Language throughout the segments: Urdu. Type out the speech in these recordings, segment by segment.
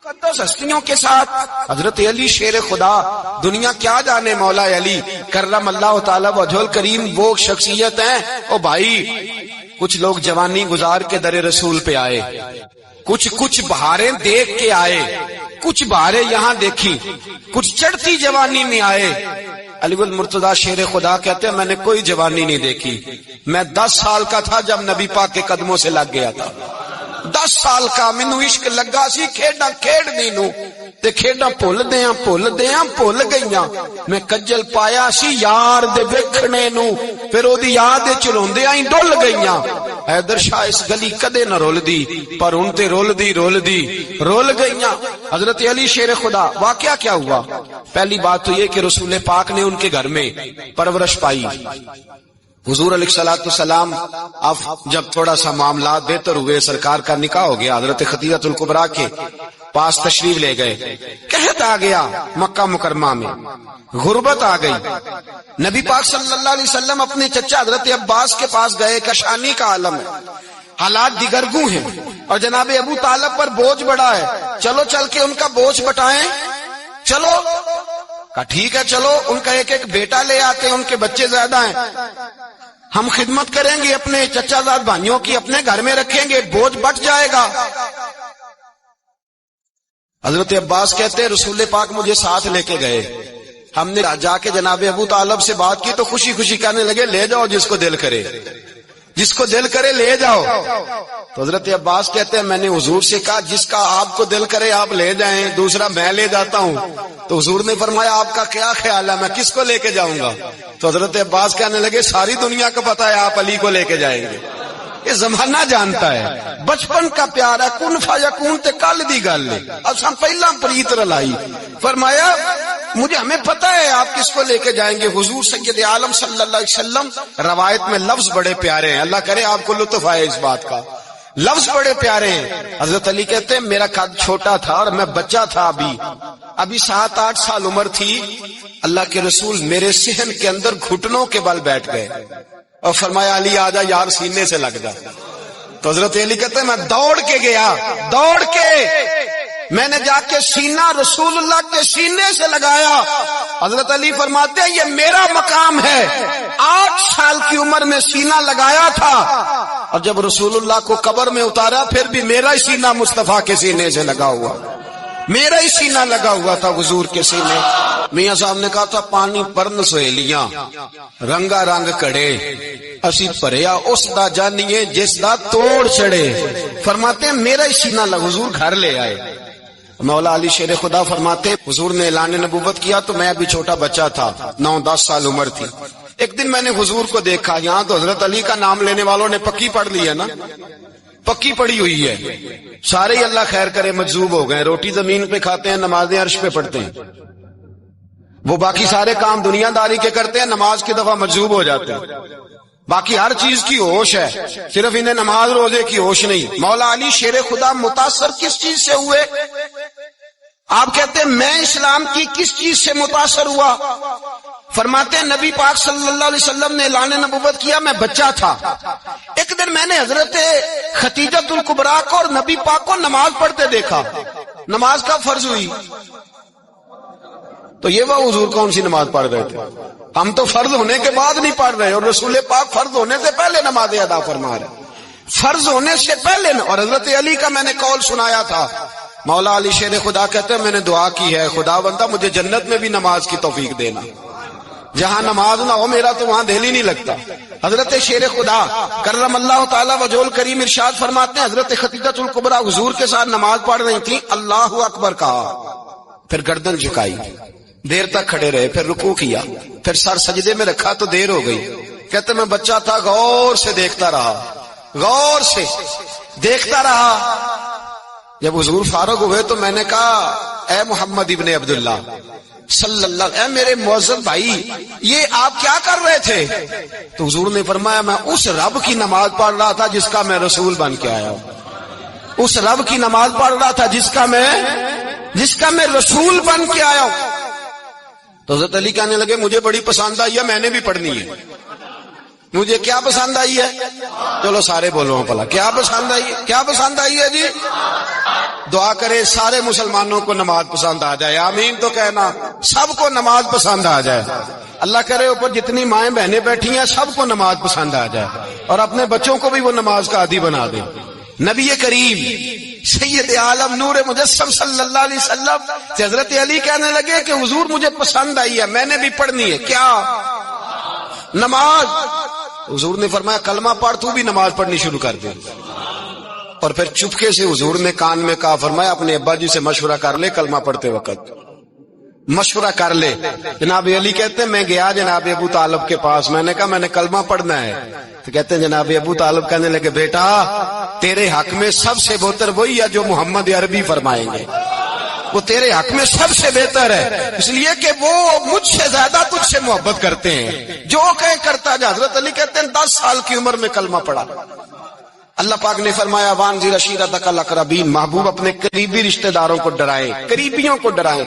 مقدس ہستیوں کے ساتھ حضرت علی شیر خدا، دنیا کیا جانے مولا علی کرم اللہ تعالی وجہ الکریم وہ شخصیت ہیں۔ او بھائی کچھ لوگ جوانی گزار کے در رسول پہ آئے، کچھ بہاریں دیکھ کے آئے، کچھ بہاریں یہاں دیکھی، کچھ چڑھتی جوانی میں آئے۔ علی المرتضیٰ شیر خدا کہتے ہیں میں نے کوئی جوانی نہیں دیکھی، میں 10 سال کا تھا جب نبی پاک کے قدموں سے لگ گیا تھا، 10 سال کا مینوں عشق لگا سی، کھیڈاں کھیڈ دی نو تے کھیڈاں بھول بھول گئیاں، میں کجل پایا سی یار دے ویکھنے نو، پھر او دی یاد وچ روندیاں ہی ڈل گئیاں۔ حیدر شاہ اس گلی کدے نہ رول دی، پر ہن تے رول دی رول گئیاں۔ حضرت علی شیر خدا، واقعہ کیا ہوا؟ پہلی بات تو یہ کہ رسول پاک نے ان کے گھر میں پرورش پائی۔ حضور علیہ الصلوۃ والسلام اب جب تھوڑا سا معاملات بہتر ہوئے، سرکار کا نکاح ہو گیا، حضرت خدیجہ الکبریٰ کے پاس تشریف لے گئے، قحط آ گیا مکہ مکرمہ میں، غربت آ گئی۔ نبی پاک صلی اللہ علیہ وسلم اپنے چچا حضرت عباس کے پاس گئے، کشانی کا عالم ہے، حالات دیگرگوں ہیں، اور جناب ابو طالب پر بوجھ بڑا ہے، چلو چل کے ان کا بوجھ بٹائیں، چلو کہا ٹھیک ہے چلو، ان کا ایک بیٹا لے آتے ہیں، ان کے بچے زیادہ ہیں، ہم خدمت کریں گے اپنے چچا زاد بھائیوں کی، اپنے گھر میں رکھیں گے، بوجھ بٹ جائے گا۔ حضرت عباس کہتے ہیں رسول پاک مجھے ساتھ لے کے گئے، ہم نے جا کے جناب ابو طالب سے بات کی تو خوشی خوشی کہنے لگے لے جاؤ جس کو دل کرے، جس کو دل کرے لے جاؤ۔ تو حضرت عباس کہتے ہیں میں نے حضور سے کہا جس کا آپ کو دل کرے آپ لے جائیں، دوسرا میں لے جاتا ہوں۔ تو حضور نے فرمایا آپ کا کیا خیال ہے میں کس کو لے کے جاؤں گا؟ تو حضرت عباس کہنے لگے ساری دنیا کو پتا ہے آپ علی کو لے کے جائیں گے، یہ زمانہ جانتا ہے، بچپن کا پیار ہے، کن فیکون تے کل دی گل ہے، اساں پہلا پریت رلائی۔ فرمایا مجھے ہمیں پتہ ہے آپ کس کو لے کے جائیں گے، حضور سید عالم صلی اللہ علیہ وسلم۔ روایت میں لفظ بڑے پیارے ہیں، اللہ کرے آپ کو لطف آئے اس بات کا، لفظ بڑے پیارے ہیں۔ حضرت علی کہتے ہیں میرا قد چھوٹا تھا اور میں بچہ تھا، ابھی 7-8 سال عمر تھی، اللہ کے رسول میرے صحن کے اندر گھٹنوں کے بل بیٹھ گئے اور فرمایا علی آجا یار سینے سے لگ جا۔ تو حضرت علی کہتے ہیں میں دوڑ کے گیا، دوڑ کے میں نے جا کے سینہ رسول اللہ کے سینے سے لگایا۔ حضرت علی فرماتے ہیں یہ میرا مقام ہے، 8 سال کی عمر میں سینہ لگایا تھا، اور جب رسول اللہ کو قبر میں اتارا پھر بھی میرا ہی سینہ مصطفیٰ کے سینے سے لگا ہوا، میرا ہی سینہ لگا ہوا تھا حضور کے سینے۔ میاں صاحب نے کہا تھا پانی پرن سہیلیاں رنگا رنگ کڑے، اسی پریا اس دا جانیے جس دا توڑ چڑے۔ فرماتے ہیں میرا ہی سینہ لگا، حضور گھر لے آئے۔ مولا علی شیر خدا فرماتے حضور نے اعلان نبوت کیا تو میں ابھی چھوٹا بچہ تھا، 9-10 سال عمر تھی۔ ایک دن میں نے حضور کو دیکھا، یہاں تو حضرت علی کا نام لینے والوں نے پکی پڑھ لی ہے نا، پکی پڑی ہوئی ہے، سارے ہی اللہ خیر کرے مجذوب ہو گئے، روٹی زمین پہ کھاتے ہیں، نمازیں عرش پہ پڑھتے ہیں، وہ باقی سارے کام دنیا داری کے کرتے ہیں، نماز کی دفعہ مجذوب ہو جاتے ہیں، باقی ہر چیز کی ہوش ہے، صرف انہیں نماز روزے کی ہوش نہیں۔ مولا علی شیر خدا متاثر کس چیز سے ہوئے؟ آپ کہتے ہیں میں اسلام کی کس چیز سے متاثر ہوا؟ فرماتے ہیں نبی پاک صلی اللہ علیہ وسلم نے اعلان نبوت کیا، میں بچہ تھا، ایک دن میں نے حضرت خدیجہ الکبریٰ کو اور نبی پاک کو نماز پڑھتے دیکھا، نماز کا فرض ہوئی تو یہ وہ حضور کون سی نماز پڑھ رہے تھے؟ ہم تو فرض ہونے کے بعد نہیں پڑھ رہے، اور رسول پاک فرض ہونے سے پہلے نماز ادا فرما رہے، فرض ہونے سے پہلے۔ اور حضرت علی کا میں نے قول سنایا تھا، مولا علی شیر خدا کہتے ہیں میں نے دعا کی ہے خدا بندہ مجھے جنت میں بھی نماز کی توفیق دینا، جہاں نماز نہ ہو میرا تو وہاں دل ہی نہیں لگتا۔ حضرت شیر خدا کرم اللہ تعالی وجہ الکریم ارشاد فرماتے ہیں حضرت خدیجہ الکبریٰ حضور کے ساتھ نماز پڑھ رہی تھی، اللہ اکبر کہا، پھر گردن جھکائی، دیر تک کھڑے رہے، پھر رکوع کیا، پھر سر سجدے میں رکھا تو دیر ہو گئی۔ کہتے میں بچہ تھا، غور سے دیکھتا رہا، غور سے دیکھتا رہا۔ جب حضور فارغ ہوئے تو میں نے کہا اے محمد ابن عبداللہ صلی اللہ، اے میرے معزز بھائی یہ آپ کیا کر رہے تھے؟ تو حضور نے فرمایا میں اس رب کی نماز پڑھ رہا تھا جس کا میں رسول بن کے آیا ہوں، اس رب کی نماز پڑھ رہا تھا جس کا میں رسول بن کے آیا ہوں۔ تو حضرت علی کہنے لگے مجھے بڑی پسند آئی ہے، میں نے بھی پڑھنی ہے۔ مجھے کیا پسند آئی ہے؟ چلو سارے بولو پلا کیا پسند آئی ہے؟ کیا پسند آئی ہے جی؟ دعا کرے سارے مسلمانوں کو نماز پسند آ جائے، آمین تو کہنا، سب کو نماز پسند آ جائے۔ اللہ کرے اوپر جتنی مائیں بہنیں بیٹھی ہیں سب کو نماز پسند آ جائے، اور اپنے بچوں کو بھی وہ نماز کا عادی بنا دے۔ نبی کریم سید عالم نور مجسم صلی اللہ علیہ وسلم سے حضرت علی کہنے لگے کہ حضور مجھے پسند آئی ہے، میں نے بھی پڑھنی ہے۔ کیا؟ نماز۔ حضور نے فرمایا کلمہ پڑھ، تو بھی نماز پڑھنی شروع کر دے۔ اور پھر چپکے سے حضور نے کان میں کہا، فرمایا اپنے ابا جی سے مشورہ کر لے کلمہ پڑھتے وقت، مشورہ کر لے۔ جناب علی کہتے ہیں میں گیا جناب ابو طالب کے پاس، میں نے کہا میں نے کلمہ پڑھنا ہے، تو کہتے ہیں جناب ابو طالب کہنے لگے بیٹا تیرے حق میں سب سے بہتر وہی ہے جو محمد عربی فرمائیں گے، وہ تیرے حق میں سب سے بہتر ہے، اس لیے کہ وہ مجھ سے زیادہ تجھ سے محبت کرتے ہیں، جو کہیں کرتا جا۔ حضرت علی کہتے ہیں 10 سال کی عمر میں کلمہ پڑھا۔ اللہ پاک نے فرمایا وانذر عشیرتک الاقربین، محبوب اپنے قریبی رشتہ داروں کو ڈرائیں، قریبیوں کو ڈرائیں،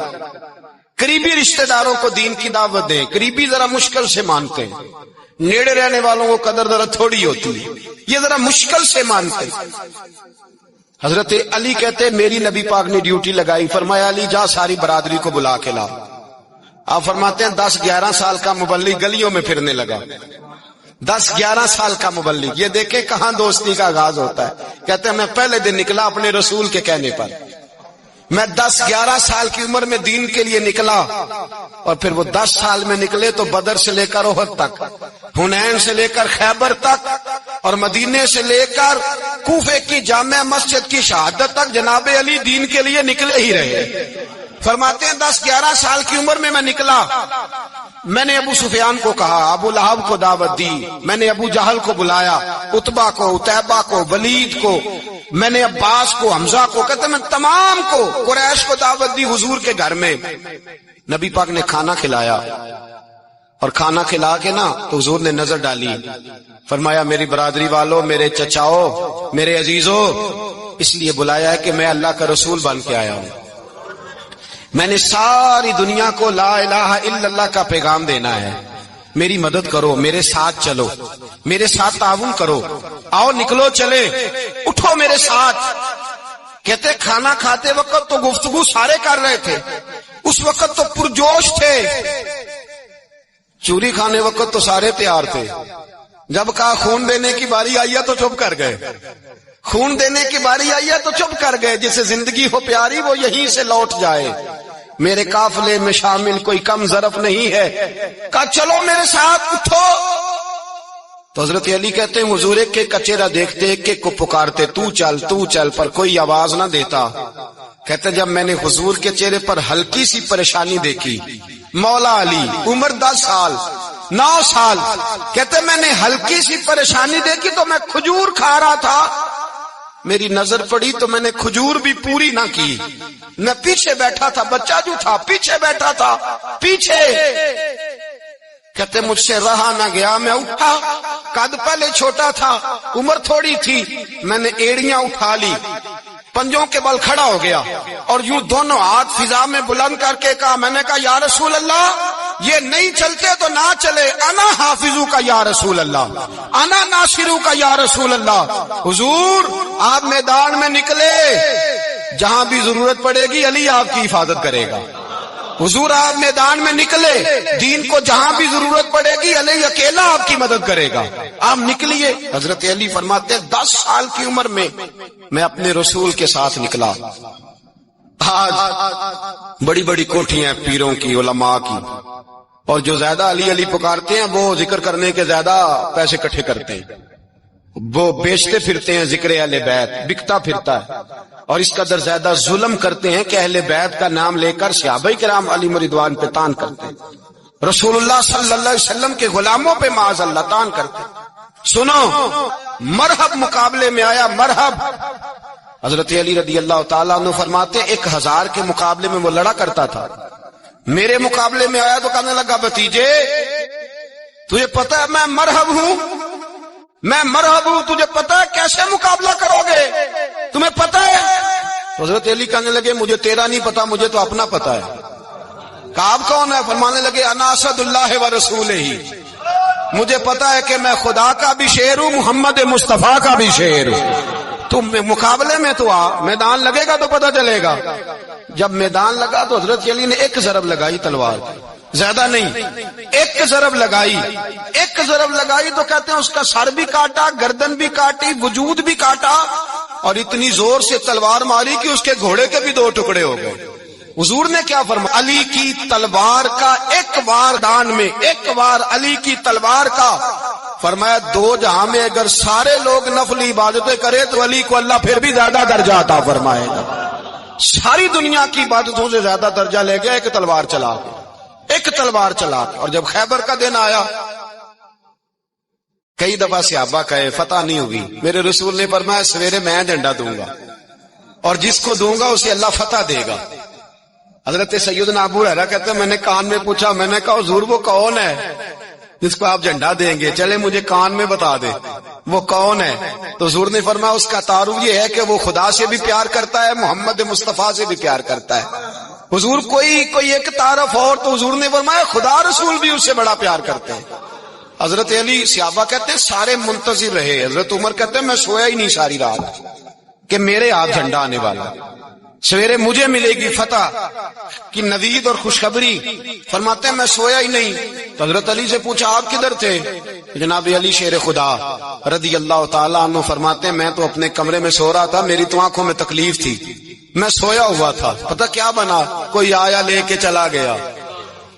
قریبی رشتہ داروں کو دین کی دعوت دیں۔ قریبی ذرا مشکل سے مانتے ہیں، نیڑے رہنے والوں کو قدر ذرا تھوڑی ہوتی ہے، یہ ذرا مشکل سے مانتے ہیں۔ حضرت علی کہتے ہیں میری نبی پاک نے ڈیوٹی لگائی، فرمایا علی جا ساری برادری کو بلا کے لا۔ آپ فرماتے ہیں 10-11 سال کا مبلغ گلیوں میں پھرنے لگا، 10-11 سال کا مبلغ۔ یہ دیکھیں کہاں دوستی کا آغاز ہوتا ہے۔ کہتے ہیں میں پہلے دن نکلا اپنے رسول کے کہنے پر، میں 10-11 سال کی عمر میں دین کے لیے نکلا، اور پھر وہ 10 سال میں نکلے تو بدر سے لے کر احد تک، حنین سے لے کر خیبر تک، اور مدینے سے لے کر کوفے کی جامع مسجد کی شہادت تک جناب علی دین کے لیے نکلے ہی رہے۔ فرماتے ہیں 10-11 سال کی عمر میں نکلا، میں نے ابو سفیان کو کہا، ابو لہب کو دعوت دی، میں نے ابو جہل کو بلایا، عتبہ کو، عتیبہ کو، ولید کو، میں نے عباس کو، حمزہ کو، کہتے میں تمام کو، قریش کو دعوت دی حضور کے گھر میں۔ نبی پاک نے کھانا کھلایا، اور کھانا کھلا کے نا تو حضور نے نظر ڈالی، فرمایا میری برادری والوں، میرے چچاؤ، میرے عزیزوں، اس لیے بلایا ہے کہ میں اللہ کا رسول بن کے آیا ہوں، میں نے ساری دنیا کو لا الہ الا اللہ کا پیغام دینا ہے، میری مدد کرو، میرے ساتھ چلو، میرے ساتھ تعاون کرو، آؤ نکلو چلے، اٹھو میرے ساتھ۔ کہتے کھانا کھاتے وقت تو گفتگو سارے کر رہے تھے، اس وقت تو پرجوش تھے، چوری کھانے وقت تو سارے تیار تھے، جب کہا خون دینے کی باری آئی ہے تو چپ کر گئے، خون دینے کی باری آئی ہے تو چپ کر گئے، جسے زندگی ہو پیاری وہ یہیں سے لوٹ جائے، میرے قافلے میں شامل کوئی کم ظرف نہیں ہے، کہا چلو میرے ساتھ اٹھو۔ تو حضرت علی کہتے ہیں حضور ایک کا چہرہ دیکھتے ایک کو پکارتے تو چل، پر کوئی آواز نہ دیتا۔ کہتے جب میں نے حضور کے چہرے پر ہلکی سی پریشانی دیکھی، مولا علی عمر 10 سال 9 سال، کہتے میں نے ہلکی سی پریشانی دیکھی تو میں کھجور کھا رہا تھا، میری نظر پڑی تو میں نے کھجور بھی پوری نہ کی، میں پیچھے بیٹھا تھا، بچہ جو تھا پیچھے بیٹھا تھا، پیچھے۔ کہتے مجھ سے رہا نہ گیا، میں اٹھا، قد پہلے چھوٹا تھا، عمر تھوڑی تھی، میں نے ایڑیاں اٹھا لی، پنجوں کے بل کھڑا ہو گیا، اور یوں دونوں ہاتھ فضا میں بلند کر کے کہا، میں نے کہا یا رسول اللہ یہ نہیں چلتے تو نہ چلے، انا حافظو کا یا رسول اللہ، انا ناصرو کا یا رسول اللہ۔ حضور آپ میدان میں نکلے، جہاں بھی ضرورت پڑے گی علی آپ کی حفاظت کرے گا۔ حضور آپ میدان میں نکلے، دین کو جہاں بھی ضرورت پڑے گی علی اکیلا آپ کی مدد کرے گا، آپ نکلیے۔ حضرت علی فرماتے ہیں 10 سال کی عمر میں میں اپنے رسول کے ساتھ نکلا۔ آج بڑی بڑی کوٹھیاں پیروں کی، علماء کی، اور جو زیادہ علی علی پکارتے ہیں وہ ذکر کرنے کے زیادہ پیسے اکٹھے کرتے ہیں، وہ بیچتے پھرتے ہیں، ذکر اہل بیت بکتا پھرتا ہے، اور اس قدر زیادہ ظلم کرتے ہیں کہ اہل بیت کا نام لے کر صحابہ کرام علی رضوان پہ تان کرتے ہیں، رسول اللہ صلی اللہ علیہ وسلم کے غلاموں پہ معاذ اللہ تان کرتے ہیں۔ سنو مرحب مقابلے میں آیا، مرحب۔ حضرت علی رضی اللہ تعالیٰ عنہ فرماتے 1000 کے مقابلے میں وہ لڑا کرتا تھا، میرے مقابلے میں آیا تو کہنے لگا بھتیجے تجھے پتا ہے میں مرحب ہوں، میں مرحب ہوں، تجھے پتا ہے کیسے مقابلہ کرو گے، تمہیں پتا ہے؟ حضرت علی کہنے لگے مجھے تیرا نہیں پتا، مجھے تو اپنا پتا ہے۔ کعب کون ہے؟ فرمانے لگے انا اسد اللہ و رسولہ، مجھے پتا ہے کہ میں خدا کا بھی شیر ہوں، محمد مصطفیٰ کا بھی شیر ہوں۔ تم مقابلے میں تو آ، میدان لگے گا تو پتہ چلے گا۔ جب میدان لگا تو حضرت علی نے ایک ضرب لگائی تلوار کی، زیادہ نہیں، ایک ضرب لگائی۔ ایک ضرب لگائی تو کہتے ہیں اس کا سر بھی کاٹا، گردن بھی کاٹی، وجود بھی کاٹا، اور اتنی زور سے تلوار ماری کہ اس کے گھوڑے کے بھی 2 ٹکڑے ہو گئے۔ حضور نے کیا فرمایا؟ علی کی تلوار کا ایک وار دان میں، ایک وار علی کی تلوار کا، فرمایا 2 جہاں میں اگر سارے لوگ نفل عبادتیں کرے تو علی کو اللہ پھر بھی زیادہ درجہ عطا فرمائے گا۔ ساری دنیا کی عبادتوں سے زیادہ درجہ لے گیا ایک تلوار چلا کے، ایک تلوار چلا کے۔ اور جب خیبر کا دن آیا، کئی دفعہ صحابہ کہے فتح نہیں ہوگی، میرے رسول نے فرمایا سویرے میں جھنڈا دوں گا اور جس کو دوں گا اسے اللہ فتح دے گا۔ حضرت سیدنا ابو ہریرہ کہتے ہیں میں نے کان میں پوچھا، میں نے کہا حضور وہ کون ہے جس کو آپ جھنڈا دیں گے؟ چلے مجھے کان میں بتا دے وہ کون ہے۔ تو حضور نے فرمایا اس کا تعارف یہ ہے کہ وہ خدا سے بھی پیار کرتا ہے، محمد مصطفیٰ سے بھی پیار کرتا ہے۔ حضور کوئی ایک تعارف اور، تو حضور نے فرمایا خدا رسول بھی اس سے بڑا پیار کرتے ہیں۔ حضرت علی، صحابہ کہتے ہیں سارے منتظر رہے۔ حضرت عمر کہتے ہیں میں سویا ہی نہیں ساری رات کہ میرے ہاتھ جھنڈا آنے والا، سویرے مجھے ملے گی فتح کی نوید اور خوشخبری۔ فرماتے ہیں میں سویا ہی نہیں۔ تو حضرت علی سے پوچھا آپ کدھر تھے؟ جناب علی شیر خدا رضی اللہ تعالیٰ عنہ فرماتے ہیں میں تو اپنے کمرے میں سو رہا تھا، میری تو آنکھوں میں تکلیف تھی، میں سویا ہوا تھا، پتہ کیا بنا؟ کوئی آیا لے کے چلا گیا،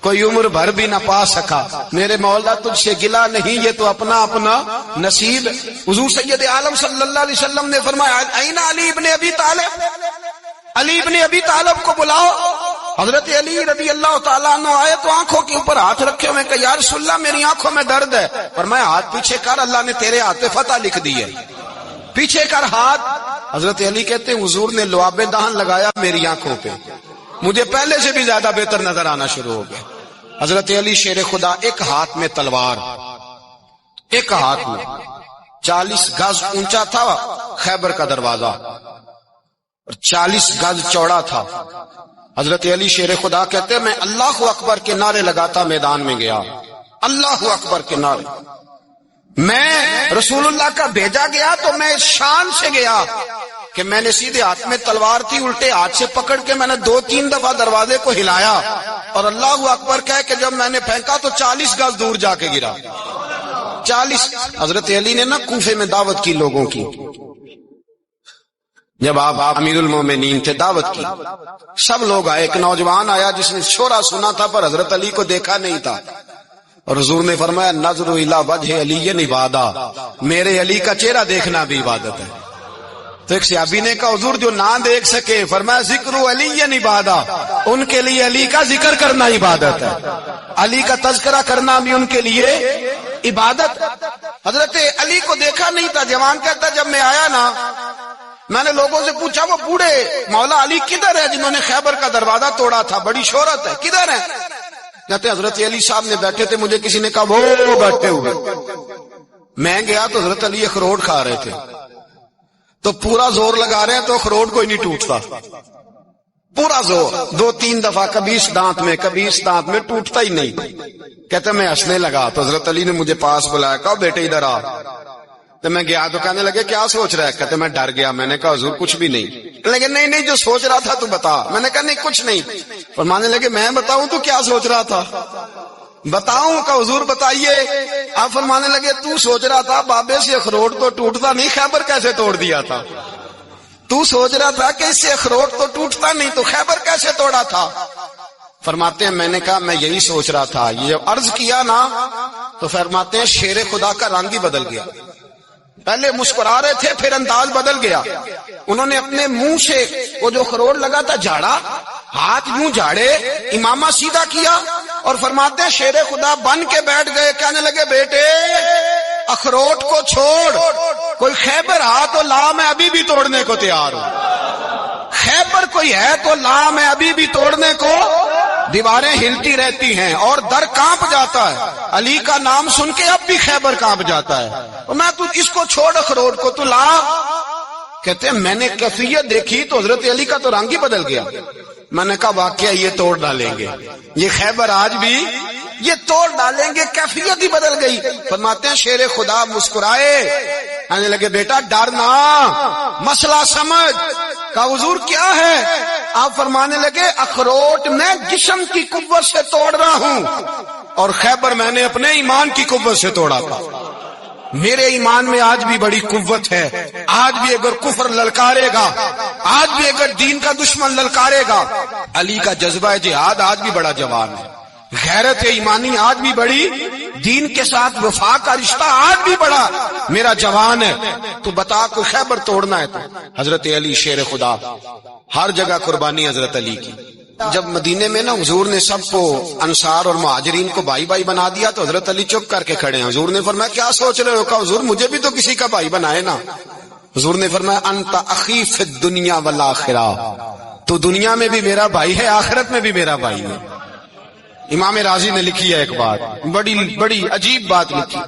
کوئی عمر بھر بھی نہ پا سکا۔ میرے مولا تجھ سے گلا نہیں، یہ تو اپنا اپنا نصیب۔ حضور سید عالم صلی اللہ علیہ وسلم نے فرمایا این علی ابن ابی طالب، علی ابن ابی طالب کو بلاؤ۔ حضرت علی رضی اللہ تعالیٰ عنہ آئے تو آنکھوں کے اوپر ہاتھ رکھے ہوئے کہ یا رسول اللہ میری آنکھوں میں درد ہے۔ فرمایا ہاتھ پیچھے کر، اللہ نے تیرے ہاتھ پہ فتح لکھ دی ہے، پیچھے کر ہاتھ۔ حضرت علی کہتے ہیں حضور نے لعاب دہن لگایا میری آنکھوں پہ، مجھے پہلے سے بھی زیادہ بہتر نظر آنا شروع ہو گیا۔ حضرت علی شیر خدا، ایک ہاتھ میں تلوار، ایک ہاتھ میں 40 گز اونچا تھا خیبر کا دروازہ اور 40 گز چوڑا تھا۔ حضرت علی شیر خدا کہتے ہیں میں اللہ اکبر کے نعرے لگاتا میدان میں گیا، اللہ اکبر کے نعرے۔ میں رسول اللہ کا بھیجا گیا تو میں شان سے گیا کہ میں نے سیدھے ہاتھ میں تلوار تھی، الٹے ہاتھ سے پکڑ کے میں نے 2-3 دفعہ دروازے کو ہلایا اور اللہ اکبر کہہ کہ جب میں نے پھینکا تو 40 گز دور جا کے گرا۔ 40۔ حضرت علی نے نا کوفے میں دعوت کی لوگوں کی، جب آپ امیر المومنین تھے، دعوت کی، سب لوگ آئے۔ ایک نوجوان آیا جس نے شورا سنا تھا پر حضرت علی کو دیکھا نہیں تھا، اور حضور نے فرمایا نظر الی وجہ علی عبادہ، میرے علی کا چہرہ دیکھنا بھی عبادت ہے۔ تو ایک صحابی نے کہا حضور جو نہ دیکھ سکے، فرمایا ذکر علی عبادہ، ان کے لیے علی کا ذکر کرنا عبادت ہے، علی کا تذکرہ کرنا بھی ان کے لیے عبادت۔ حضرت علی کو دیکھا نہیں تھا۔ جوان کہتا جب میں آیا نا، میں نے لوگوں سے پوچھا وہ بوڑھے مولا علی کدھر ہے جنہوں نے خیبر کا دروازہ توڑا تھا، بڑی شہرت ہے، کدھر ہے؟ کہتے حضرت علی صاحب نے بیٹھے تھے، مجھے کسی نے کہا وہ بیٹھے ہوئے۔ میں گیا تو حضرت علی اخروٹ کھا رہے تھے، تو پورا زور لگا رہے ہیں تو اخروٹ کوئی نہیں ٹوٹتا، پورا زور 2-3 دفعہ، کبھی اس دانت میں کبھی اس دانت میں، ٹوٹتا ہی نہیں۔ کہتے میں ہنسنے لگا تو حضرت علی نے مجھے پاس بلایا، کہا بیٹے ادھر آ۔ تو میں گیا تو کہنے لگے کیا سوچ رہا ہے؟ کہتے میں ڈر گیا۔ میں نے کہا حضور کچھ بھی نہیں۔ لیکن نہیں جو سوچ رہا تھا تو بتا۔ میں نے کہا نہیں کچھ نہیں۔ فرمانے لگے میں بتاؤں تو کیا سوچ رہا تھا؟ بتاؤں؟ کہ حضور بتائیے۔ آپ فرمانے لگے تو سوچ رہا تھا بابے سے اخروٹ تو ٹوٹتا نہیں، خیبر کیسے توڑ دیا تھا؟ تو سوچ رہا تھا کہ اس سے اخروٹ تو ٹوٹتا نہیں تو خیبر کیسے توڑا تھا؟ فرماتے ہیں میں نے کہا میں یہی سوچ رہا تھا۔ یہ جب عرض کیا نا تو فرماتے ہیں شیر خدا کا رنگ ہی بدل گیا، پہلے مسکرا رہے تھے پھر انداز بدل گیا۔ انہوں نے اپنے منہ سے وہ جو خروٹ لگا تھا جھاڑا، ہاتھ یوں جھاڑے، امامہ سیدھا کیا اور فرماتے ہیں شیر خدا بن کے بیٹھ گئے۔ کہنے لگے بیٹے اخروٹ کو چھوڑ، کوئی خیبر ہا تو لا، میں ابھی بھی توڑنے کو تیار ہوں۔ خیبر کوئی ہے تو لا، میں ابھی بھی توڑنے کو۔ دیواریں ہلتی رہتی ہیں اور در کانپ جاتا ہے، علی کا نام سن کے اب بھی خیبر کانپ جاتا ہے۔ اور میں تو اس کو چھوڑ اخروٹ کو تو لا۔ کہتے ہیں میں نے کیفیت دیکھی تو حضرت علی کا تو رنگ ہی بدل گیا۔ میں نے کہا واقعہ یہ توڑ ڈالیں گے، یہ خیبر آج بھی یہ توڑ ڈالیں گے، کیفیت ہی بدل گئی۔ فرماتے ہیں شیر خدا مسکرائے، کہنے لگے بیٹا ڈرنا، مسئلہ سمجھ۔ کہا حضور کیا ہے؟ آپ فرمانے لگے اخروٹ میں جسم کی قوت سے توڑ رہا ہوں، اور خیبر میں نے اپنے ایمان کی قوت سے توڑا تھا۔ میرے ایمان میں آج بھی بڑی قوت ہے، آج بھی اگر کفر للکارے گا، آج بھی اگر دین کا دشمن للکارے گا، علی کا جذبہ جہاد آج بھی بڑا جوان ہے، غیرت ایمانی آج بھی بڑی، دین کے ساتھ وفا کا رشتہ آج بھی بڑا میرا جوان ہے۔ تو بتا کوئی خیبر توڑنا ہے تو حضرت علی شیر خدا، ہر جگہ قربانی حضرت علی کی۔ جب مدینے میں نا حضور نے سب کو انصار اور مہاجرین کو بھائی بھائی بنا دیا تو حضرت علی چپ کر کے کھڑے ہیں۔ حضور نے فرمایا کیا سوچ رہے ہو؟ کہا حضور مجھے بھی تو کسی کا بھائی بنائے نا۔ حضور نے فرمایا انت اخی فی الدنیا والآخرہ، تو دنیا میں بھی میرا بھائی ہے، آخرت میں بھی میرا بھائی ہے۔ امام راضی نے لکھی ہے ایک بات، بڑی عجیب بات لکھی۔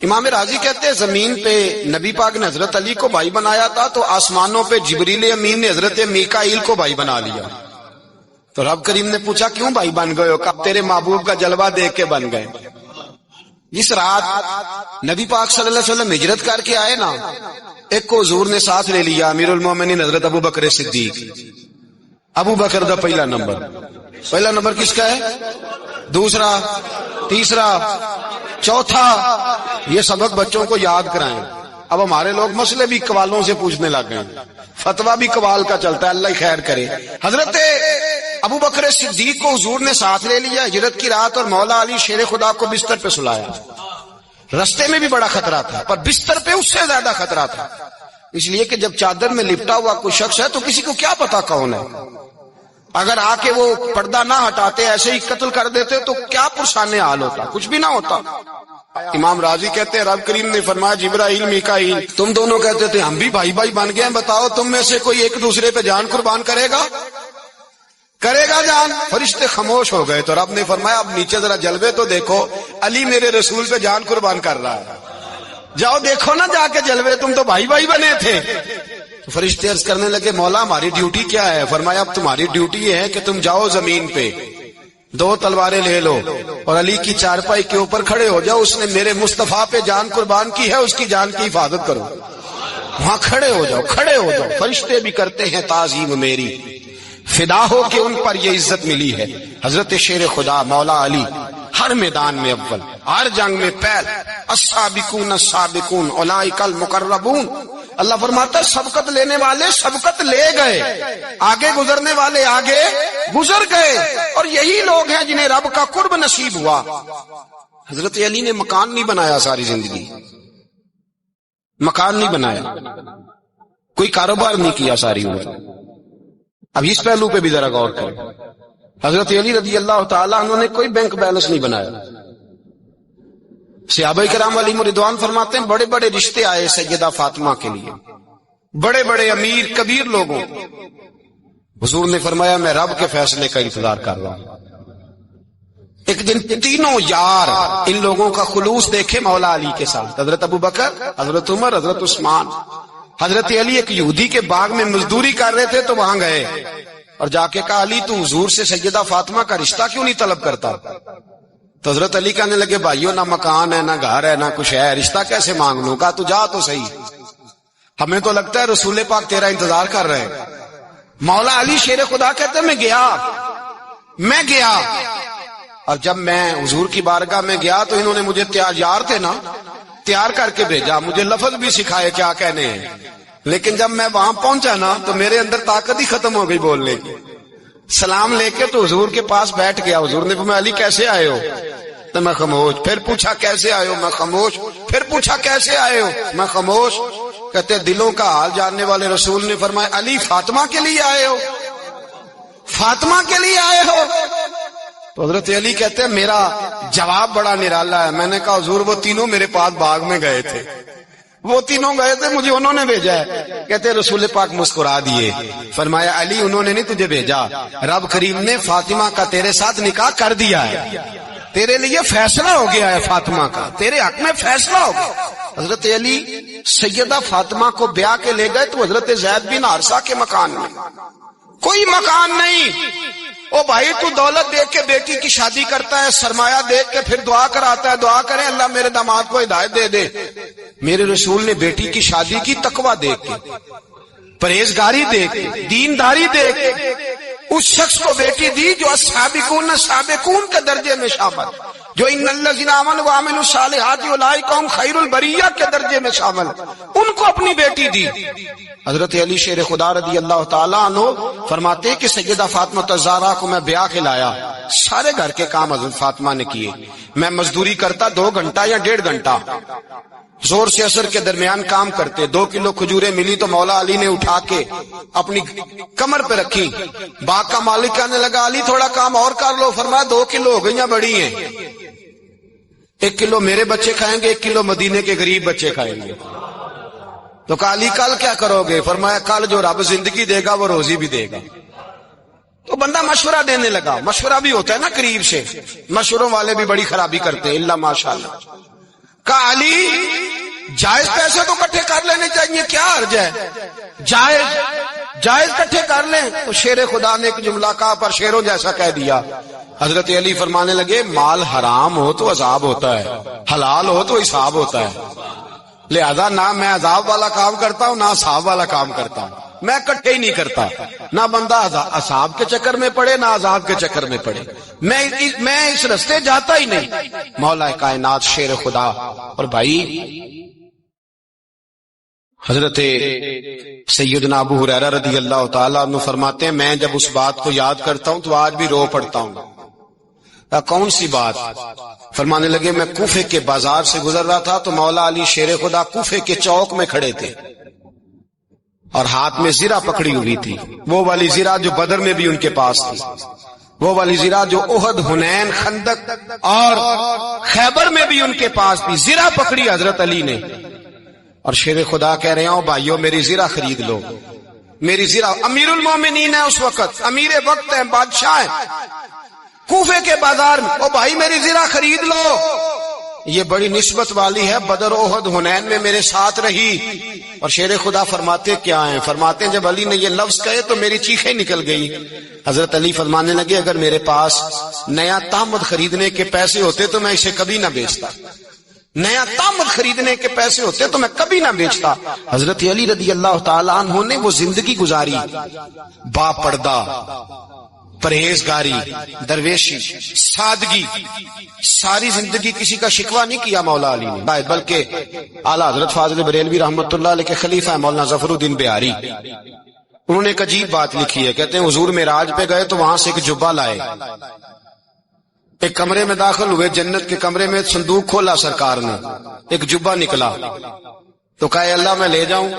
امام راضی کہتے ہیں زمین پہ نبی پاک نے حضرت علی کو بھائی بنایا تھا تو آسمانوں پہ جبریل امین نے حضرت میکائیل کو بھائی بنا لیا۔ تو رب کریم نے پوچھا کیوں بھائی بن گئے ہو؟ کہا تیرے محبوب کا جلوہ دیکھ کے بن گئے۔ جس رات نبی پاک صلی اللہ علیہ وسلم ہجرت کر کے آئے نا، ایک کو حضور نے ساتھ لے لیا، امیر المومنین حضرت ابو بکر صدیق۔ ابو بکر دا پہلا نمبر کس کا ہے؟ دوسرا، تیسرا، چوتھا، یہ سبق بچوں کو یاد کرائیں۔ اب ہمارے لوگ مسئلے بھی قوالوں سے پوچھنے لگ گئے، فتویٰ بھی قوال کا چلتا ہے، اللہ ہی خیر کرے۔ حضرت ابو بکر صدیق کو حضور نے ساتھ لے لیا ہجرت کی رات، اور مولا علی شیر خدا کو بستر پہ سلایا۔ رستے میں بھی بڑا خطرہ تھا، پر بستر پہ اس سے زیادہ خطرہ تھا، اس لیے کہ جب چادر میں لپٹا ہوا کوئی شخص ہے تو کسی کو کیا پتا کون ہے، اگر آ کے وہ پردہ نہ ہٹاتے ایسے ہی قتل کر دیتے تو کیا پرسان حال ہوتا، کچھ بھی نہ ہوتا۔ امام راضی کہتے ہیں رب کریم نے فرمایا جبرائیل میکائیل تم دونوں کہتے تھے ہم بھی بھائی بھائی بن گئے ہیں، بتاؤ تم میں سے کوئی ایک دوسرے پہ جان قربان کرے گا جان؟ فرشتے خاموش ہو گئے تو رب نے فرمایا اب نیچے ذرا جلوے تو دیکھو، علی میرے رسول پہ جان قربان کر رہا ہے، جاؤ دیکھو نا جا کے جلوے، تم تو بھائی بھائی بنے تھے۔ تو فرشتے عرض کرنے لگے مولا ہماری ڈیوٹی کیا ہے؟ فرمایا اب تمہاری ڈیوٹی یہ ہے کہ تم جاؤ زمین پہ 2 تلواریں لے لو اور علی کی چارپائی کے اوپر کھڑے ہو جاؤ، اس نے میرے مصطفیٰ پہ جان قربان کی ہے، اس کی جان کی حفاظت کرو، وہاں کھڑے ہو جاؤ۔ فرشتے بھی کرتے ہیں تعظیم میری، فدا ہو کہ ان پر یہ عزت ملی ہے۔ حضرت شیر خدا مولا علی ہر میدان میں اول، ہر جنگ میں پہل، السابقون السابقون اولئک المقربون۔ اللہ فرماتا ہے سبقت لینے والے سبقت لے گئے، آگے گزرنے والے آگے گزر گئے، اور یہی لوگ ہیں جنہیں رب کا قرب نصیب ہوا۔ حضرت علی نے مکان نہیں بنایا، ساری زندگی مکان نہیں بنایا، کوئی کاروبار نہیں کیا ساری عمر۔ اب اس پہلو پہ بھی ذرا غور کریں، حضرت علی رضی اللہ تعالیٰ عنہ نے کوئی بینک بیلنس نہیں بنایا۔ صحابہ کرام علیہم رضوان فرماتے ہیں بڑے بڑے رشتے آئے سیدہ فاطمہ کے لیے، بڑے بڑے امیر کبیر لوگوں، حضور نے فرمایا میں رب کے فیصلے کا انتظار کر رہا ہوں۔ ایک دن تینوں یار ان لوگوں کا خلوص دیکھے مولا علی کے ساتھ، حضرت ابو بکر، حضرت عمر، حضرت عثمان۔ حضرت علی ایک یہودی کے باغ میں مزدوری کر رہے تھے تو وہاں گئے اور جا کے کہا علی تو حضور سے سیدہ فاطمہ کا رشتہ کیوں نہیں طلب کرتا؟ تو حضرت علی کہنے لگے بھائیو نہ مکان ہے، نہ گھر ہے، نہ کچھ ہے، رشتہ کیسے مانگ لوں؟ کہا تو جا تو صحیح، ہمیں تو لگتا ہے رسول پاک تیرا انتظار کر رہے ہیں۔ مولا علی شیر خدا کہتے میں گیا اور جب میں حضور کی بارگاہ میں گیا تو انہوں نے مجھے تیار تھے نا، تیار کر کے بھیجا، مجھے لفظ بھی سکھائے کیا کہنے ہیں، لیکن جب میں وہاں پہنچا نا تو میرے اندر طاقت ہی ختم ہو گئی بولنے کی۔ سلام لے کے تو حضور کے پاس بیٹھ گیا، حضور نے فرمایا علی کیسے آئے ہو؟ تو میں خاموش، پھر پوچھا کیسے آئے ہو؟ میں خاموش، پھر پوچھا کیسے آئے ہو؟ میں خاموش۔ کہتے دلوں کا حال جاننے والے رسول نے فرمایا علی فاطمہ کے لیے آئے ہو؟ فاطمہ کے لیے آئے ہو؟ تو حضرت علی کہتے ہیں میرا جواب بڑا نرالا ہے۔ میں نے کہا حضور وہ تینوں میرے پاس باغ میں گئے تھے، مجھے انہوں نے بھیجا ہے۔ کہتے رسول پاک مسکرا دیے، فرمایا علی انہوں نے نہیں تجھے بھیجا، رب کریم نے فاطمہ کا تیرے ساتھ نکاح کر دیا ہے، تیرے لیے فیصلہ ہو گیا ہے فاطمہ کا، تیرے حق میں فیصلہ ہو گیا۔ حضرت علی سیدہ فاطمہ کو بیاہ کے لے گئے تو حضرت زید بن حارثہ کے مکان میں، کوئی مکان نہیں، او بھائی تو دولت دیکھ کے بیٹی کی شادی کرتا ہے، سرمایہ دیکھ کے پھر دعا کراتا ہے، دعا کریں اللہ میرے داماد کو ہدایت دے دے۔ میرے رسول نے بیٹی کی شادی کی تقوی دیکھ کے، پرہیزگاری دیکھ کے، دینداری دیکھ کے اس شخص کو بیٹی دی جو السابقون السابقون کے درجے میں شامل، جو ان الذین آمنوا وعملوا الصالحات اولئک هم خیر البریہ کے درجے میں شامل، ان کو اپنی بیٹی دی۔ حضرت علی شیر خدا رضی اللہ تعالیٰ عنہ فرماتے ہیں کہ سیدہ فاطمہ الزہرا کو میں بیاہ کے لایا، سارے گھر کے کام حضرت فاطمہ نے کیے، میں مزدوری کرتا 2 گھنٹہ یا 1.5 گھنٹہ، زور سے عصر کے درمیان کام کرتے، 2 کلو کھجوریں ملی تو مولا علی نے اٹھا کے اپنی کمر پہ رکھی، باغ کا مالک کہنے لگا علی تھوڑا کام اور کر لو، فرمایا 2 کلو ہو گئیاں بڑی ہیں، 1 کلو میرے بچے کھائیں گے، 1 کلو مدینے کے غریب بچے کھائیں گے۔ تو کہا علی کل کیا کرو گے؟ فرمایا کل جو رب زندگی دے گا وہ روزی بھی دے گا۔ تو بندہ مشورہ دینے لگا، مشورہ بھی ہوتا ہے نا قریب سے، مشوروں والے بھی بڑی خرابی کرتے ہیں اللہ ماشاءاللہ۔ کہا علی جائز پیسے تو کٹھے کر لینے چاہیے، کیا حرج ہے، جائز کٹھے کر لیں۔ تو شیر خدا نے ایک جملہ کہا پر شیروں جیسا کہہ دیا۔ حضرت علی فرمانے لگے مال حرام ہو تو عذاب ہوتا ہے، حلال ہو تو حساب ہوتا ہے، لہذا نہ میں عذاب والا کام کرتا ہوں نہ حساب والا کام کرتا ہوں، میں کٹھے ہی نہیں کرتا، نہ بندہ عذاب کے چکر میں پڑے نہ عذاب کے چکر میں پڑے، میں اس رستے جاتا ہی نہیں۔ مولا کائنات شیر خدا۔ اور بھائی حضرت سیدنا ابو ہریرہ رضی اللہ تعالیٰ عنہ فرماتے ہیں میں جب اس بات کو یاد کرتا ہوں تو آج بھی رو پڑتا ہوں۔ کون سی بات؟ فرمانے لگے میں کوفے کے بازار سے گزر رہا تھا تو مولا علی شیر خدا کوفے کے چوک میں کھڑے تھے اور ہاتھ میں زرہ پکڑی ہوئی تھی، وہ والی زرہ جو بدر میں بھی ان کے پاس تھی، وہ والی زرہ جو احد، حنین، خندق اور خیبر میں بھی ان کے پاس تھی۔ زرہ پکڑی حضرت علی نے اور شیر خدا کہہ رہے ہوں بھائیو میری زرہ خرید لو، میری زرہ۔ امیر المومنین ہے اس وقت، امیر وقت ہے، بادشاہ ہے، کوفے کے بازار میں، او بھائی میری زرہ خرید لو۔ یہ بڑی نسبت والی ہے، بدر، احد، حنین میں میرے ساتھ رہی۔ اور شیر خدا فرماتے کیا ہیں؟ فرماتے ہیں جب علی نے یہ لفظ کہے تو میری چیخیں نکل گئی۔ حضرت علی فرمانے لگے اگر میرے پاس نیا تامد خریدنے کے پیسے ہوتے تو میں اسے کبھی نہ بیچتا، نیا تامد خریدنے کے پیسے ہوتے تو میں کبھی نہ بیچتا۔ حضرت علی رضی اللہ تعالیٰ عنہ نے وہ زندگی گزاری، با پردہ، پرہیزگاری، درویشی، سادگی، ساری زندگی کسی کا شکوہ نہیں کیا مولا علی نے، بلکہ اعلیٰ حضرت فاضل بریلوی رحمۃ اللہ علیہ کے خلیفہ مولانا ظفر الدین بہاری، انہوں نے ایک عجیب بات لکھی ہے، کہتے ہیں حضور معراج پہ گئے تو وہاں سے ایک جبہ لائے، ایک کمرے میں داخل ہوئے، جنت کے کمرے میں صندوق کھولا سرکار نے، ایک جبہ نکلا تو کہا اللہ میں لے جاؤں؟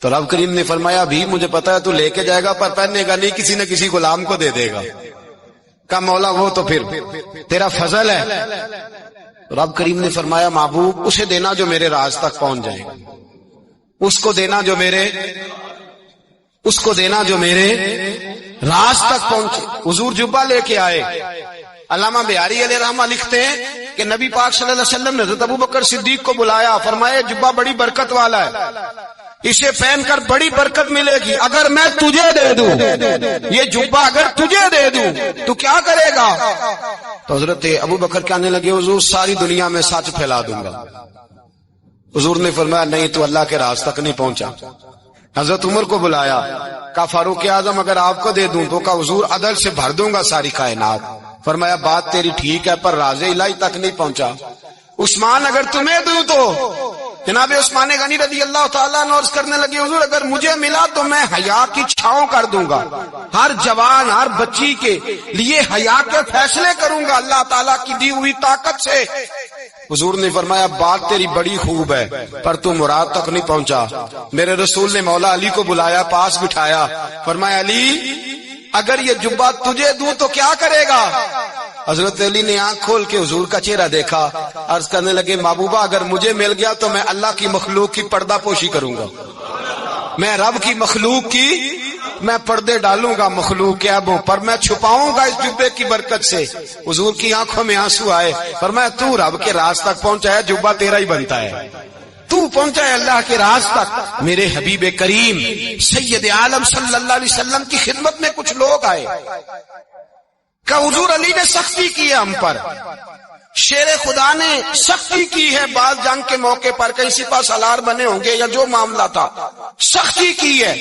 تو رب کریم نے فرمایا بھی مجھے پتا ہے تو لے کے جائے گا پر پہننے گا نہیں، کسی نہ کسی غلام کو دے دے گا۔ کہا مولا وہ تو پھر تیرا فضل ہے۔ رب کریم نے فرمایا محبوب اسے دینا جو میرے راز تک پہنچ جائے، اس کو دینا جو میرے راز تک پہنچے۔ حضور جبہ لے کے آئے۔ علامہ بہاری علیہ رحمہ لکھتے ہیں کہ نبی پاک صلی اللہ علیہ وسلم نے حضرت ابوبکر صدیق کو بلایا، فرمایا جبہ بڑی برکت والا ہے، اسے پہن کر بڑی برکت ملے گی، اگر میں تجھے دے دوں یہ جبہ، اگر تجھے دے دوں تو کیا کرے گا؟ تو حضرت ابوبکر کہنے لگے حضور ساری دنیا میں سچ پھیلا دوں گا۔ حضور نے فرمایا نہیں تو اللہ کے راز تک نہیں پہنچا۔ حضرت عمر کو بلایا، کہا فاروق اعظم اگر آپ کو دے دوں تو کہا حضور عدل سے بھر دوں گا ساری کائنات۔ فرمایا بات تیری ٹھیک ہے پر راز الہی تک نہیں پہنچا۔ عثمان اگر تمہیں دوں تو جناب عثمان غنی رضی اللہ تعالیٰ عنہ عرض کرنے لگے حضور اگر مجھے ملا تو میں حیا کی چھاؤں کر دوں گا، ہر جوان ہر بچی کے لیے حیا کے فیصلے کروں گا اللہ تعالیٰ کی دی ہوئی طاقت سے۔ حضور نے فرمایا بات تیری بڑی خوب ہے پر تو مراد تک نہیں پہنچا۔ میرے رسول نے مولا علی کو بلایا، پاس بٹھایا، فرمایا علی اگر یہ جبہ تجھے دوں تو کیا کرے گا؟ حضرت علی نے آنکھ کھول کے حضور کا چہرہ دیکھا، عرض کرنے لگے محبوبہ اگر مجھے مل گیا تو میں اللہ کی مخلوق کی پردہ پوشی کروں گا، میں رب کی مخلوق کی میں پردے ڈالوں گا مخلوق کے عیبوں پر، میں چھپاؤں گا اس جبے کی برکت سے۔ حضور کی آنکھوں میں آنسو آئے، فرمایا تو رب کے راز تک پہنچا ہے، جبہ تیرا ہی بنتا ہے، تو تو پہنچا ہے اللہ کے راز تک۔ میرے حبیب کریم سید عالم صلی اللہ علیہ وسلم کی خدمت میں کچھ لوگ آئے کہ حضور علی نے سختی کی ہے ہم پر، شیر خدا نے سختی کی ہے، بعض جنگ کے موقع پر کہیں سپہ سالار بنے ہوں گے یا جو معاملہ تھا، سختی کی ہے۔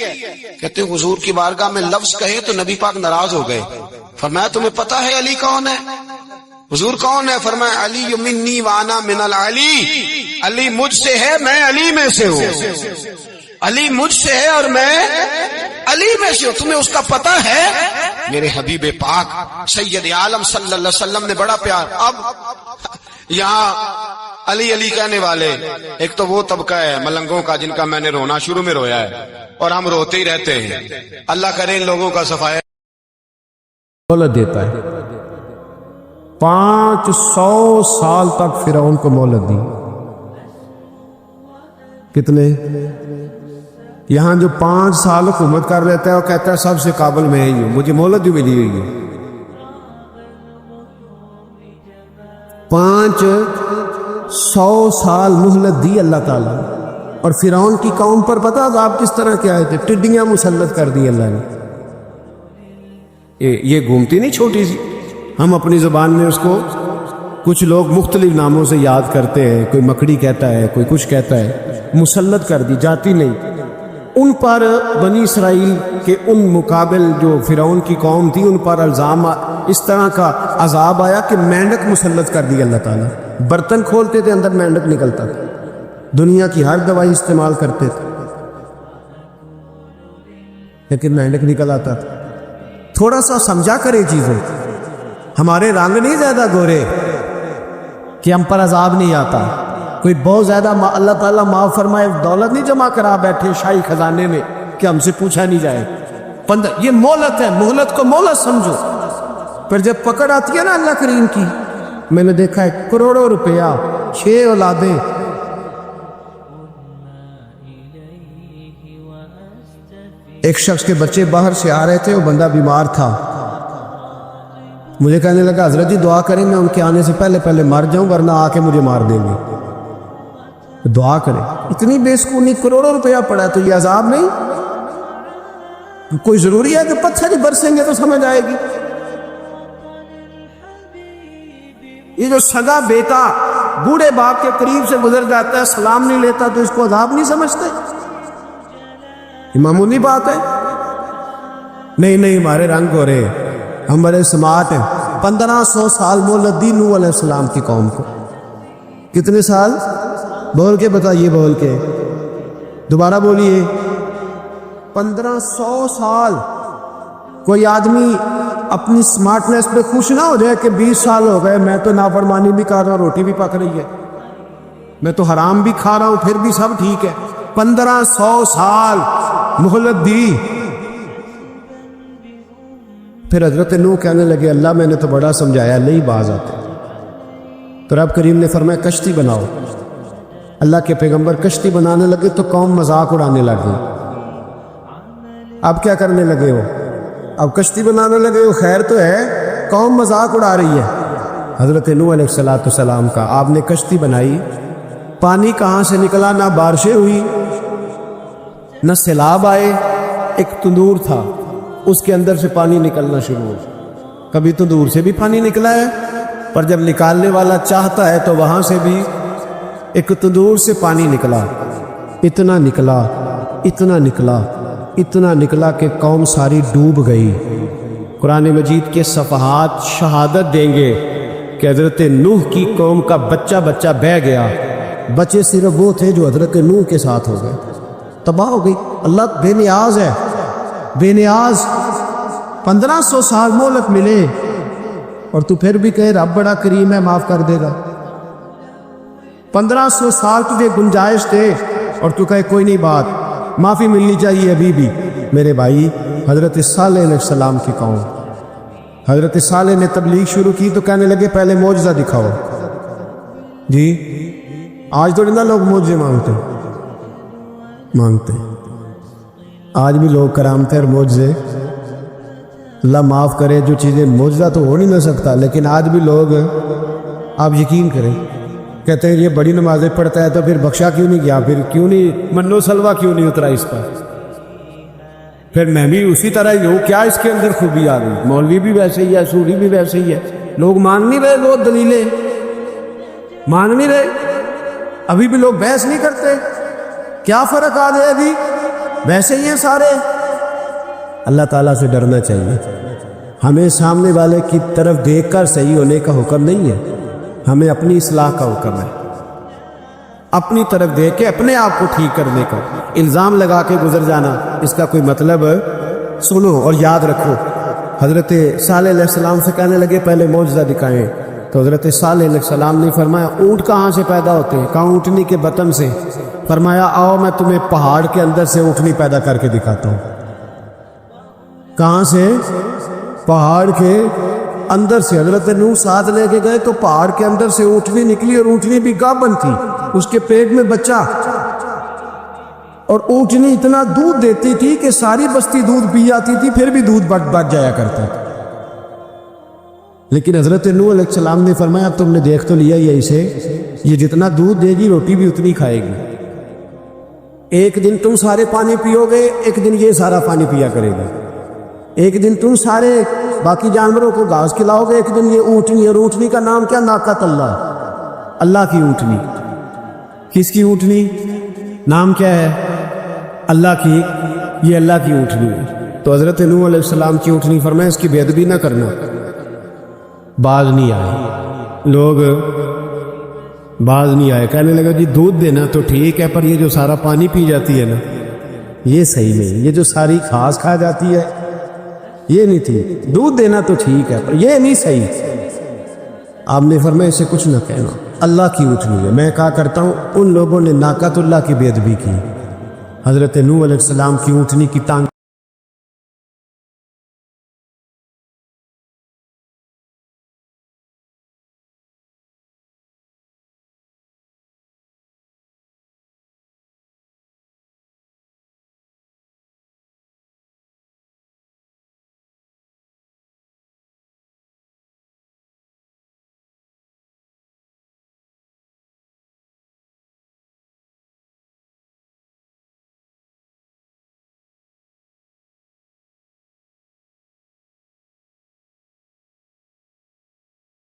کہتے ہیں حضور کی بارگاہ میں لفظ کہے تو نبی پاک ناراض ہو گئے۔ فرمایا تمہیں پتا ہے علی کون ہے؟ حضور کون ہے؟ فرمایا علی منی وانا من العلی، علی مجھ سے ہے میں علی میں سے ہوں، علی مجھ سے ہے اور میں علی میں سے ہوں، تمہیں اس کا پتہ ہے؟ میرے حبیب پاک سید عالم صلی اللہ علیہ وسلم نے بڑا پیار۔ اب یہاں علی علی کہنے والے ایک تو وہ طبقہ ہے ملنگوں کا جن کا میں نے رونا شروع میں رویا ہے اور ہم روتے ہی رہتے ہیں، اللہ کرے ان لوگوں کا صفایا مہلت دیتا ہے۔ 500 سال تک فرعون کو مہلت دی۔ کتنے؟ یہاں جو 5 سال حکومت کر لیتا ہے وہ کہتا ہے سب سے قابل میں ہی ہوں، مجھے مہلت بھی ملی ہوئی ہے۔ 500 سال مہلت دی اللہ تعالیٰ، اور فرعون کی قوم پر پتہ عذاب کس طرح کے آئے تھے؟ ٹڈیاں مسلط کر دی اللہ نے۔ یہ گھومتی نہیں چھوٹی سی، ہم اپنی زبان میں اس کو کچھ لوگ مختلف ناموں سے یاد کرتے ہیں، کوئی مکڑی کہتا ہے، کوئی کچھ کہتا ہے، مسلط کر دی، جاتی نہیں۔ ان پر بنی اسرائیل کے ان مقابل جو فرعون کی قوم تھی ان پر الزام اس طرح کا عذاب آیا کہ مینڈک مسلط کر دی اللہ تعالیٰ۔ برتن کھولتے تھے اندر مینڈک نکلتا تھا، دنیا کی ہر دوائی استعمال کرتے تھے لیکن مینڈک نکل آتا تھا۔ تھوڑا سا سمجھا کرے چیزیں، ہمارے رنگ نہیں زیادہ گورے کہ ہم پر عذاب نہیں آتا۔ کوئی بہت زیادہ اللہ تعالیٰ معاف فرمائے دولت نہیں جمع کرا بیٹھے شاہی خزانے میں کہ ہم سے پوچھا نہیں جائے۔ یہ مہلت ہے، مہلت کو مہلت سمجھو۔ پھر جب پکڑ آتی ہے نا اللہ کریم کی، میں نے دیکھا ہے کروڑوں روپیہ، 6 اولادیں، ایک شخص کے بچے باہر سے آ رہے تھے، وہ بندہ بیمار تھا، مجھے کہنے لگا حضرت جی دعا کریں میں ان کے آنے سے پہلے مر جاؤں ورنہ آ کے مجھے مار دیں گے، دعا کریں۔ اتنی بے سکونی، کروڑوں روپیہ پڑا ہے تو یہ عذاب نہیں؟ کوئی ضروری ہے کہ پتھر ہی برسیں گے تو سمجھ آئے گی؟ یہ جو سگا بیٹا بوڑھے باپ کے قریب سے گزر جاتا ہے سلام نہیں لیتا تو اس کو عذاب نہیں سمجھتے؟ یہ معمولی بات ہے؟ نہیں ہمارے رنگ ہو رہے، ہم بڑے سمارٹ ہیں۔ 1500 سال مہلت دی نوح علیہ السلام کی قوم کو۔ کتنے سال؟ بول کے بتائیے، بول کے دوبارہ بولیے۔ 1500 سال۔ کوئی آدمی اپنی سمارٹنس پہ خوش نہ ہو جائے کہ 20 سال ہو گئے میں تو نافرمانی بھی کر رہا ہوں، روٹی بھی پک رہی ہے، میں تو حرام بھی کھا رہا ہوں، پھر بھی سب ٹھیک ہے۔ 1500 سال مہلت دی۔ پھر حضرت نوح کہنے لگے اللہ میں نے تو بڑا سمجھایا نہیں باز آتے، تو رب کریم نے فرمایا کشتی بناؤ۔ اللہ کے پیغمبر کشتی بنانے لگے تو قوم مذاق اڑانے لگ گئی۔ اب کیا کرنے لگے ہو؟ اب کشتی بنانے لگے ہو، خیر تو ہے، قوم مذاق اڑا رہی ہے حضرت نوح علیہ السلام کا۔ آپ نے کشتی بنائی، پانی کہاں سے نکلا؟ نہ بارشیں ہوئی نہ سیلاب آئے، ایک تندور تھا اس کے اندر سے پانی نکلنا شروع ہو۔ کبھی تندور سے بھی پانی نکلا ہے، پر جب نکالنے والا چاہتا ہے تو وہاں سے بھی ایک تندور سے پانی نکلا، اتنا نکلا اتنا نکلا اتنا نکلا کہ قوم ساری ڈوب گئی۔ قرآن مجید کے صفحات شہادت دیں گے کہ حضرت نوح کی قوم کا بچہ بہ گیا، بچے صرف وہ تھے جو حضرت نوح کے ساتھ ہو گئے، تباہ ہو گئی۔ اللہ بے نیاز ہے، بے نیاز۔ 1500 سال مہلت ملے اور تو پھر بھی کہے رب بڑا کریم ہے معاف کر دے گا۔ 1500 سال تجھے گنجائش دے اور تو کہے کوئی نہیں، بات معافی ملنی چاہیے ابھی بھی۔ میرے بھائی، حضرت صالح علیہ السلام کی قوم، حضرت صالح نے تبلیغ شروع کی تو کہنے لگے پہلے معجزہ دکھاؤ۔ جی آج تو نہ لوگ معجزے مانگتے، آج بھی لوگ کرامتیں اور معجزے، اللہ معاف کرے، جو چیزیں معجزہ تو ہو نہیں نہ سکتا، لیکن آج بھی لوگ، آپ یقین کریں کہتے ہیں یہ بڑی نمازیں پڑھتا ہے تو پھر بخشا کیوں نہیں گیا, پھر کیوں نہیں منو سلوا کیوں نہیں اترا اس پر, پھر میں بھی اسی طرح ہی ہوں, کیا اس کے اندر خوبی آ گئی؟ مولوی بھی ویسے ہی ہے, سوری بھی ویسے ہی ہے, لوگ مان نہیں رہے, وہ دلیلیں مان نہیں رہے, ابھی بھی لوگ بحث نہیں کرتے, کیا فرق آ گیا ابھی, ویسے ہی ہیں سارے. اللہ تعالیٰ سے ڈرنا چاہیے. ہمیں سامنے والے کی طرف دیکھ کر صحیح ہونے کا حکم نہیں ہے, ہمیں اپنی اصلاح کا حکم ہے, اپنی طرف دیکھ کے اپنے آپ کو ٹھیک کرنے کا. الزام لگا کے گزر جانا اس کا کوئی مطلب, سنو اور یاد رکھو. حضرت صالح علیہ السلام سے کہنے لگے پہلے معجزہ دکھائیں, تو حضرت صالح علیہ السلام نے فرمایا اونٹ کہاں سے پیدا ہوتے ہیں؟ کہاں اونٹنی کے بطن سے. فرمایا آؤ میں تمہیں پہاڑ کے اندر سے اونٹنی پیدا کر کے دکھاتا ہوں. کہاں سے؟ پہاڑ کے اندر سے. حضرت نوح ساتھ لے کے گئے تو پہاڑ کے اندر سے اونٹنی نکلی, اور اونٹنی بھی گابن تھی, اس کے پیٹ میں بچہ, اور اونٹنی اتنا دودھ دیتی تھی کہ ساری بستی دودھ پی جاتی تھی, پھر بھی دودھ بڑھ جایا کرتا تھا. لیکن حضرت نوح علیہ السلام نے فرمایا تم نے دیکھ تو لیا یہ اسے, یہ جتنا دودھ دے گی روٹی بھی اتنی کھائے گی. ایک دن تم سارے پانی پیو گے, ایک دن یہ سارا پانی پیا کرے گا. ایک دن تم سارے باقی جانوروں کو گھاس کھلاؤ گے, ایک دن یہ اونٹنی, اور اونٹنی کا نام کیا؟ ناقۃ اللہ, اللہ کی اونٹنی. کس کی اونٹنی؟ نام کیا ہے؟ اللہ کی. یہ اللہ کی اونٹنی ہے. تو حضرت نوح علیہ السلام کی اونٹنی فرمایا اس کی بے ادبی نہ کرنا. باز نہیں آئے لوگ, باز نہیں آئے, کہنے لگا جی دودھ دینا تو ٹھیک ہے, پر یہ جو سارا پانی پی جاتی ہے نا یہ صحیح نہیں, یہ جو ساری گھاس کھا جاتی ہے یہ نہیں تھی. دودھ دینا تو ٹھیک ہے پر یہ نہیں صحیح. آپ نے فرمایا اسے کچھ نہ کہنا, اللہ کی اونٹنی ہے. میں کہا کرتا ہوں ان لوگوں نے ناقۃ اللہ کی بے ادبی کی, حضرت نوح علیہ السلام کی اونٹنی کی ٹانگ